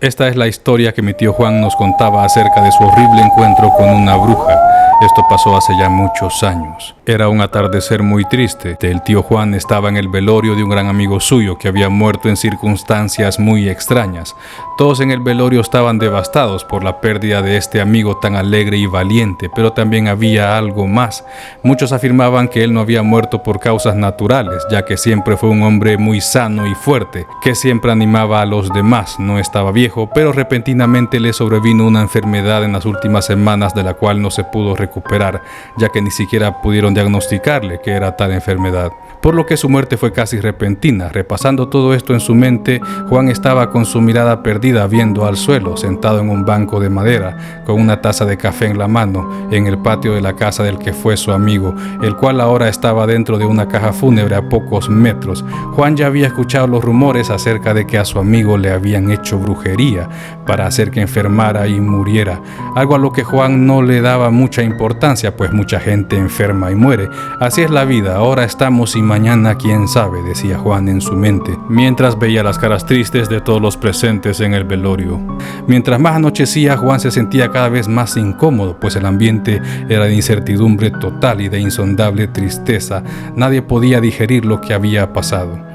Esta es la historia que mi tío Juan nos contaba acerca de su horrible encuentro con una bruja. Esto pasó hace ya muchos años. Era un atardecer muy triste. El tío Juan estaba en el velorio de un gran amigo suyo que había muerto en circunstancias muy extrañas. Todos en el velorio estaban devastados por la pérdida de este amigo tan alegre y valiente, pero también había algo más. Muchos afirmaban que él no había muerto por causas naturales, ya que siempre fue un hombre muy sano y fuerte, que siempre animaba a los demás. No estaba viejo, pero repentinamente le sobrevino una enfermedad en las últimas semanas de la cual no se pudo recuperar, ya que ni siquiera pudieron diagnosticarle que era tal enfermedad, por lo que su muerte fue casi repentina. Repasando todo esto en su mente, Juan estaba con su mirada perdida viendo al suelo, sentado en un banco de madera, con una taza de café en la mano, en el patio de la casa del que fue su amigo, el cual ahora estaba dentro de una caja fúnebre a pocos metros. Juan ya había escuchado los rumores acerca de que a su amigo le habían hecho brujería para hacer que enfermara y muriera, algo a lo que Juan no le daba mucha importancia, pues mucha gente enferma y muere. Así es la vida, ahora estamos y mañana quién sabe, decía Juan en su mente, mientras veía las caras tristes de todos los presentes en el velorio. Mientras más anochecía, Juan se sentía cada vez más incómodo, pues el ambiente era de incertidumbre total y de insondable tristeza. Nadie podía digerir lo que había pasado.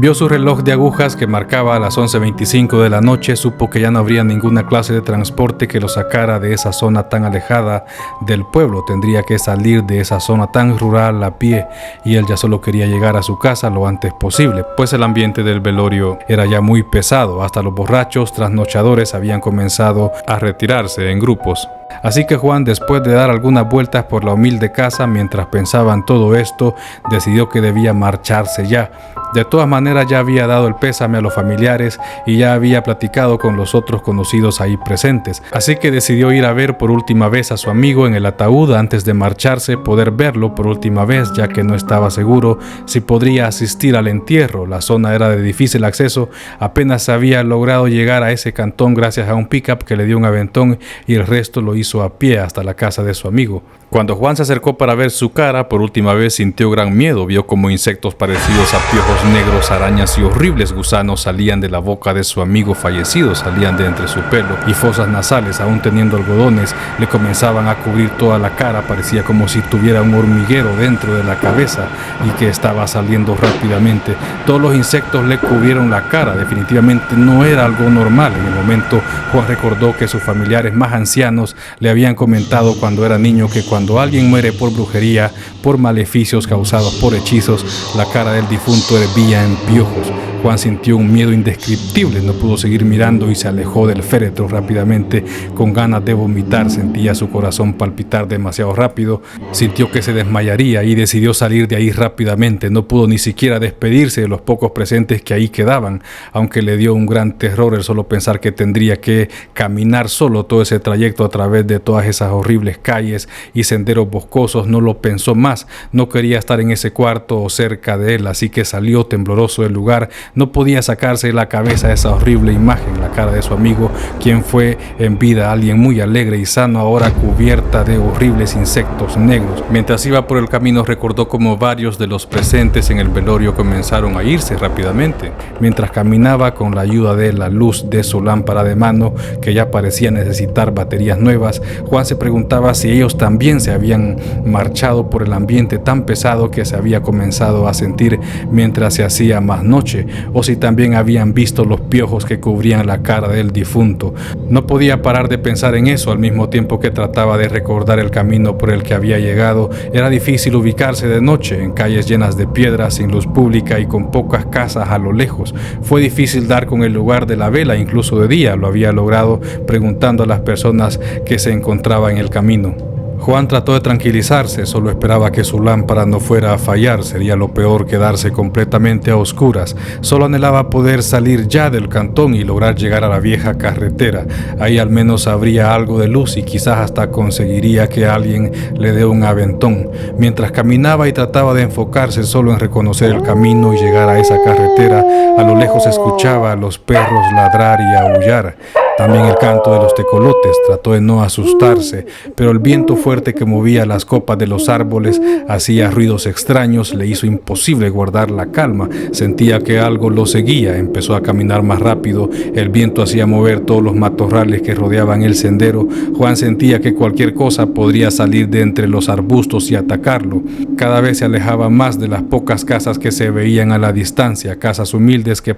Vio su reloj de agujas que marcaba a las 11:25 de la noche, supo que ya no habría ninguna clase de transporte que lo sacara de esa zona tan alejada del pueblo. Tendría que salir de esa zona tan rural a pie, y él ya solo quería llegar a su casa lo antes posible, pues el ambiente del velorio era ya muy pesado. Hasta los borrachos trasnochadores habían comenzado a retirarse en grupos. Así que Juan, después de dar algunas vueltas por la humilde casa mientras pensaba en todo esto, decidió que debía marcharse ya. De todas maneras, ya había dado el pésame a los familiares y ya había platicado con los otros conocidos ahí presentes. Así que decidió ir a ver por última vez a su amigo en el ataúd antes de marcharse, poder verlo por última vez, ya que no estaba seguro si podría asistir al entierro. La zona era de difícil acceso, apenas había logrado llegar a ese cantón gracias a un pickup que le dio un aventón, y el resto lo hizo a pie hasta la casa de su amigo. Cuando Juan se acercó para ver su cara por última vez, sintió gran miedo. Vio como insectos parecidos a piojos negros, arañas y horribles gusanos salían de la boca de su amigo fallecido, salían de entre su pelo, y fosas nasales, aún teniendo algodones, le comenzaban a cubrir toda la cara. Parecía como si tuviera un hormiguero dentro de la cabeza y que estaba saliendo rápidamente. Todos los insectos le cubrieron la cara. Definitivamente no era algo normal. En el momento, Juan recordó que sus familiares más ancianos le habían comentado cuando era niño que cuando alguien muere por brujería, por maleficios causados por hechizos, la cara del difunto hervía en piojos. Juan sintió un miedo indescriptible, no pudo seguir mirando y se alejó del féretro rápidamente con ganas de vomitar. Sentía su corazón palpitar demasiado rápido, sintió que se desmayaría y decidió salir de ahí rápidamente. No pudo ni siquiera despedirse de los pocos presentes que ahí quedaban, aunque le dio un gran terror el solo pensar que tendría que caminar solo todo ese trayecto a través de todas esas horribles calles y senderos boscosos. No lo pensó más, no quería estar en ese cuarto o cerca de él, así que salió tembloroso del lugar. No podía sacarse de la cabeza esa horrible imagen, la cara de su amigo, quien fue en vida alguien muy alegre y sano, ahora cubierta de horribles insectos negros. Mientras iba por el camino, recordó como varios de los presentes en el velorio comenzaron a irse rápidamente. Mientras caminaba, con la ayuda de la luz de su lámpara de mano, que ya parecía necesitar baterías nuevas, Juan se preguntaba si ellos también se habían marchado por el ambiente tan pesado que se había comenzado a sentir mientras se hacía más noche, o si también habían visto los piojos que cubrían la cara del difunto. No podía parar de pensar en eso al mismo tiempo que trataba de recordar el camino por el que había llegado. Era difícil ubicarse de noche, en calles llenas de piedras, sin luz pública y con pocas casas a lo lejos. Fue difícil dar con el lugar de la vela, incluso de día lo había logrado preguntando a las personas que se encontraban en el camino. Juan trató de tranquilizarse, solo esperaba que su lámpara no fuera a fallar. Sería lo peor quedarse completamente a oscuras. Solo anhelaba poder salir ya del cantón y lograr llegar a la vieja carretera. Ahí al menos habría algo de luz y quizás hasta conseguiría que alguien le dé un aventón. Mientras caminaba y trataba de enfocarse solo en reconocer el camino y llegar a esa carretera, a lo lejos escuchaba a los perros ladrar y aullar. También el canto de los tecolotes. Trató de no asustarse, pero el viento fuerte que movía las copas de los árboles hacía ruidos extraños, le hizo imposible guardar la calma. Sentía que algo lo seguía, empezó a caminar más rápido, el viento hacía mover todos los matorrales que rodeaban el sendero. Juan sentía que cualquier cosa podría salir de entre los arbustos y atacarlo. Cada vez se alejaba más de las pocas casas que se veían a la distancia, casas humildes que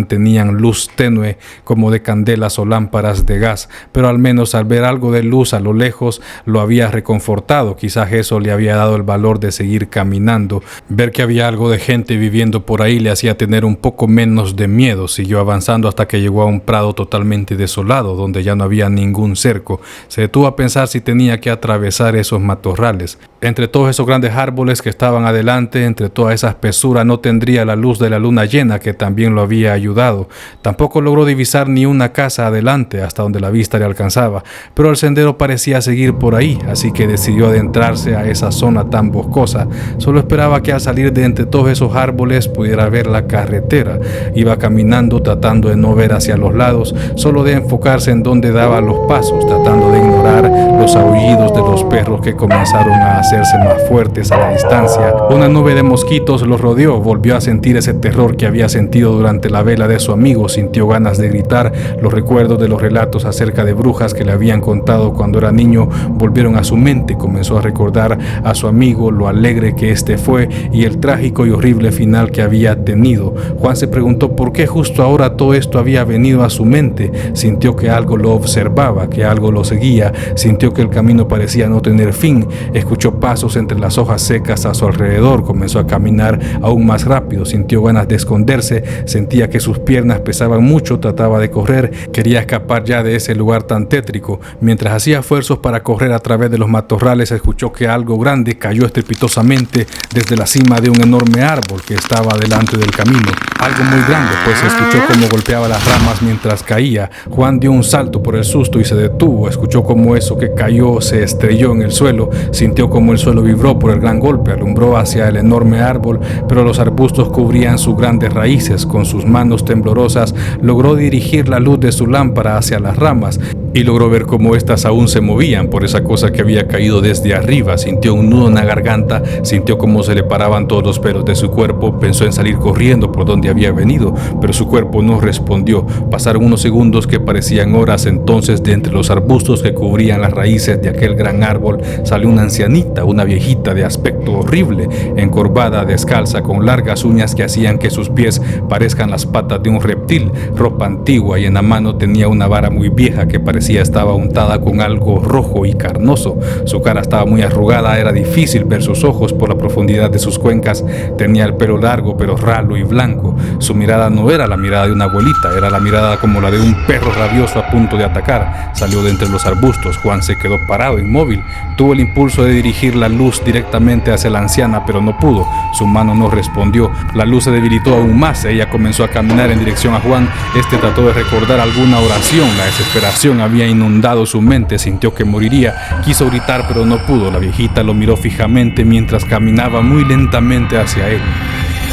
tenían luz tenue como de candelas o lámparas de gas, pero al menos al ver algo de luz a lo lejos lo había reconfortado. Quizás eso le había dado el valor de seguir caminando. Ver que había algo de gente viviendo por ahí le hacía tener un poco menos de miedo. Siguió avanzando hasta que llegó a un prado totalmente desolado, donde ya no había ningún cerco. Se detuvo a pensar si tenía que atravesar esos matorrales. Entre todos esos grandes árboles que estaban adelante, entre toda esa espesura, no tendría la luz de la luna llena que también lo había ayudado. Tampoco logró divisar ni una casa adelante hasta donde la vista le alcanzaba, pero el sendero parecía seguir por ahí, así que decidió adentrarse a esa zona tan boscosa. Solo esperaba que al salir de entre todos esos árboles pudiera ver la carretera. Iba caminando tratando de no ver hacia los lados, solo de enfocarse en donde daba los pasos, tratando de ignorar los aullidos de los perros que comenzaron a hacerse más fuertes a la distancia. Una nube de mosquitos lo rodeó, volvió a sentir ese terror que había sentido durante la vela de su amigo, sintió ganas de gritar. Los recuerdos de los relatos acerca de brujas que le habían contado cuando era niño volvieron a su mente. Comenzó a recordar a su amigo, lo alegre que este fue y el trágico y horrible final que había tenido. Juan se preguntó por qué justo ahora todo esto había venido a su mente. Sintió que algo lo observaba, que algo lo seguía, sintió que el camino parecía no tener fin. Escuchó pasos entre las hojas secas a su alrededor, comenzó a caminar aún más rápido, sintió ganas de esconderse, sentía que sus piernas pesaban mucho, trataba de correr, quería escapar ya de ese lugar tan tétrico. Mientras hacía esfuerzos para correr a través de los matorrales, escuchó que algo grande cayó estrepitosamente desde la cima de un enorme árbol que estaba delante del camino. Algo muy grande, pues se escuchó cómo golpeaba las ramas mientras caía. Juan dio un salto por el susto y se detuvo. Escuchó cómo eso que cayó se estrelló en el suelo, sintió como el suelo vibró por el gran golpe, alumbró hacia el enorme árbol, pero los arbustos cubrían sus grandes raíces. Con sus manos temblorosas logró dirigir la luz de su lámpara hacia las ramas y logró ver cómo éstas aún se movían por esa cosa que había caído desde arriba. Sintió un nudo en la garganta, sintió cómo se le paraban todos los pelos de su cuerpo, pensó en salir corriendo por donde había venido, pero su cuerpo no respondió. Pasaron unos segundos que parecían horas. Entonces, de entre los arbustos que cubrían las raíces de aquel gran árbol, salió una ancianita, una viejita de aspecto horrible, encorvada, descalza, con largas uñas que hacían que sus pies parezcan las patas de un reptil, ropa antigua, y en la mano tenía una vara muy vieja que parecía estaba untada con algo rojo y carnoso. Su cara estaba muy arrugada, era difícil ver sus ojos por la profundidad de sus cuencas. Tenía el pelo largo pero ralo y blanco. Su mirada no era la mirada de una abuelita, era la mirada como la de un perro rabioso a punto de atacar. Salió de entre los arbustos. Juan se quedó parado, inmóvil. Tuvo el impulso de dirigir la luz directamente hacia la anciana, pero no pudo. Su mano no respondió. La luz se debilitó aún más. Ella comenzó a caminar en dirección a Juan. Este trató de recordar alguna oración. La desesperación había inundado su mente. Sintió que moriría. Quiso gritar, pero no pudo. La viejita lo miró fijamente mientras caminaba muy lentamente hacia él.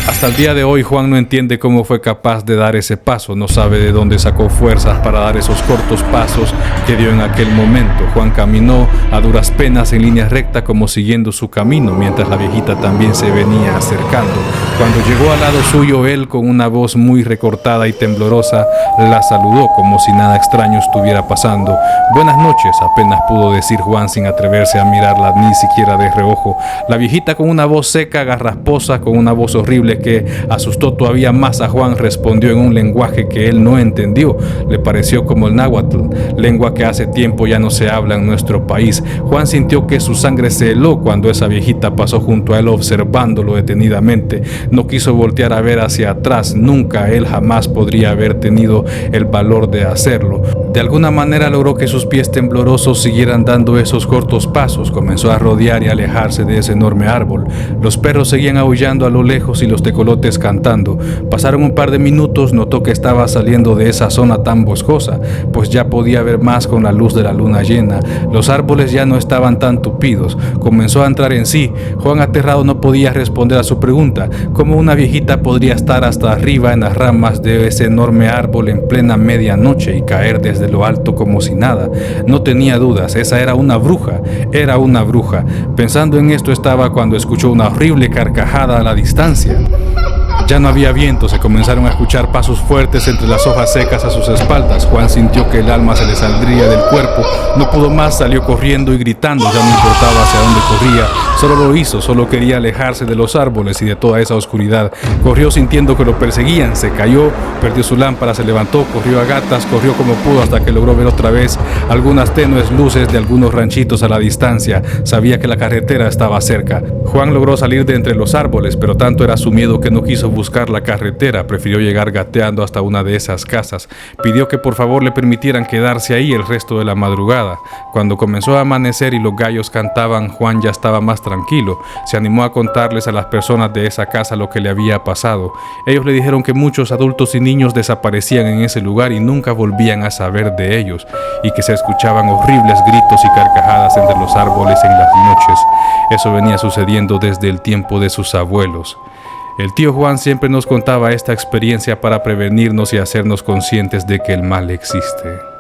Hasta el día de hoy Juan no entiende cómo fue capaz de dar ese paso, no sabe de dónde sacó fuerzas para dar esos cortos pasos que dio en aquel momento. Juan caminó a duras penas en línea recta como siguiendo su camino, mientras la viejita también se venía acercando. Cuando llegó al lado suyo, él con una voz muy recortada y temblorosa la saludó como si nada extraño estuviera pasando. Buenas noches, apenas pudo decir Juan sin atreverse a mirarla ni siquiera de reojo. La viejita con una voz seca, garrasposa, con una voz horrible que asustó todavía más a Juan, respondió en un lenguaje que él no entendió. Le pareció como el náhuatl, lengua que hace tiempo ya no se habla en nuestro país. Juan sintió que su sangre se heló cuando esa viejita pasó junto a él observándolo detenidamente. No quiso voltear a ver hacia atrás, nunca, él jamás podría haber tenido el valor de hacerlo. De alguna manera logró que sus pies temblorosos siguieran dando esos cortos pasos. Comenzó a rodear y alejarse de ese enorme árbol. Los perros seguían aullando a lo lejos y los tecolotes cantando. Pasaron un par de minutos, notó que estaba saliendo de esa zona tan boscosa, pues ya podía ver más con la luz de la luna llena. Los árboles ya no estaban tan tupidos. Comenzó a entrar en sí. Juan, aterrado, no podía responder a su pregunta. ¿Cómo una viejita podría estar hasta arriba en las ramas de ese enorme árbol en plena medianoche y caer desde lo alto como si nada? No tenía dudas, esa era una bruja, era una bruja. Pensando en esto estaba cuando escuchó una horrible carcajada a la distancia. Ya no había viento, se comenzaron a escuchar pasos fuertes entre las hojas secas a sus espaldas. Juan sintió que el alma se le saldría del cuerpo, no pudo más, salió corriendo y gritando, ya no importaba hacia dónde corría, solo lo hizo, solo quería alejarse de los árboles y de toda esa oscuridad. Corrió sintiendo que lo perseguían, se cayó, perdió su lámpara, se levantó, corrió a gatas, corrió como pudo hasta que logró ver otra vez algunas tenues luces de algunos ranchitos a la distancia. Sabía que la carretera estaba cerca. Juan logró salir de entre los árboles, pero tanto era su miedo que no quiso buscar la carretera, prefirió llegar gateando hasta una de esas casas. Pidió que por favor le permitieran quedarse ahí el resto de la madrugada. Cuando comenzó a amanecer y los gallos cantaban, Juan ya estaba más tranquilo. Se animó a contarles a las personas de esa casa lo que le había pasado. Ellos le dijeron que muchos adultos y niños desaparecían en ese lugar y nunca volvían a saber de ellos, y que se escuchaban horribles gritos y carcajadas entre los árboles en las noches. Eso venía sucediendo desde el tiempo de sus abuelos. El tío Juan siempre nos contaba esta experiencia para prevenirnos y hacernos conscientes de que el mal existe.